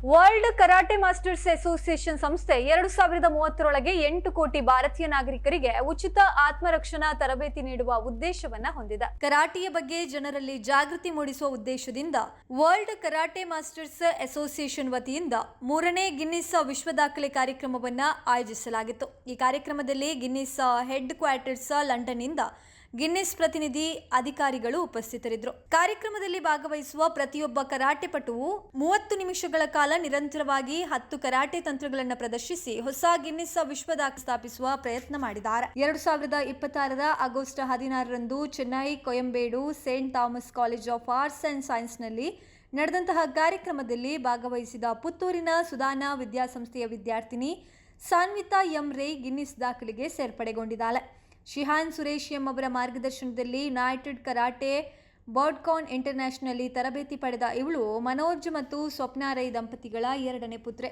World karate masters association ಸಂಸ್ಥೆ 2030ರೊಳಗೆ 8 ಕೋಟಿ ಭಾರತೀಯ ನಾಗರಿಕರಿಗೆ ಉಚಿತ ಆತ್ಮರಕ್ಷಣಾ ತರಬೇತಿ ನೀಡುವ ಉದ್ದೇಶವನ್ನ ಹೊಂದಿದೆ. ಕರಾಟೆಯ ಬಗ್ಗೆ ಜನರಲ್ಲಿ ಜಾಗೃತಿ ಮೂಡಿಸುವ ಉದ್ದೇಶದಿಂದ ವರ್ಲ್ಡ್ ಕರಾಟೆ ಮಾಸ್ಟರ್ಸ್ ಅಸೋಸಿಯೇಷನ್ ವತಿಯಿಂದ 3ನೇ ಗಿನ್ನಿಸ್ ವಿಶ್ವ ದಾಖಲೆ ಕಾರ್ಯಕ್ರಮವನ್ನ ಆಯೋಜಿಸಲಾಗಿತ್ತು. ಈ ಕಾರ್ಯಕ್ರಮದಲ್ಲಿ ಗಿನ್ನಿಸ್ ಹೆಡ್ ಕ್ವಾರ್ಟರ್ಸ್ ಲಂಡನ್ನಿಂದ ಗಿನ್ನಿಸ್ ಪ್ರತಿನಿಧಿ ಅಧಿಕಾರಿಗಳು ಉಪಸ್ಥಿತರಿದ್ದರು. ಕಾರ್ಯಕ್ರಮದಲ್ಲಿ ಭಾಗವಹಿಸುವ ಪ್ರತಿಯೊಬ್ಬ ಕರಾಟೆ ಪಟುವು 30 ನಿಮಿಷಗಳ ಕಾಲ ನಿರಂತರವಾಗಿ 10 ಕರಾಟೆ ತಂತ್ರಗಳನ್ನು ಪ್ರದರ್ಶಿಸಿ ಹೊಸ ಗಿನ್ನಿಸ್ ವಿಶ್ವ ದಾಖಲೆ ಸ್ಥಾಪಿಸುವ ಪ್ರಯತ್ನ ಮಾಡಿದ್ದಾರೆ. 2026ರ ಆಗಸ್ಟ್ 16ರಂದು Chennai Koyambedu Saint Thomas College of Arts and ಸೈನ್ಸ್ನಲ್ಲಿ ನಡೆದಂತಹ ಕಾರ್ಯಕ್ರಮದಲ್ಲಿ ಭಾಗವಹಿಸಿದ ಪುತ್ತೂರಿನ ಸುಧಾನಾ ವಿದ್ಯಾಸಂಸ್ಥೆಯ ವಿದ್ಯಾರ್ಥಿನಿ ಸಾನ್ವಿತಾ ಎಂ ರೇ ಗಿನ್ನಿಸ್ ದಾಖಲೆಗೆ ಸೇರ್ಪಡೆಗೊಂಡಿದ್ದಾಳೆ. ಶಿಹಾನ್ ಸುರೇಶ್ ಎಂ ಅವರ ಮಾರ್ಗದರ್ಶನದಲ್ಲಿ ಯುನೈಟೆಡ್ ಕರಾಟೆ ಬಾಡ್ಕಾನ್ ಇಂಟರ್ನ್ಯಾಷನಲ್ ತರಬೇತಿ ಪಡೆದ ಇವಳು ಮನೋಜ್ ಮತ್ತು ಸ್ವಪ್ನ ರೈ ದಂಪತಿಗಳ 2ನೇ ಪುತ್ರೆ.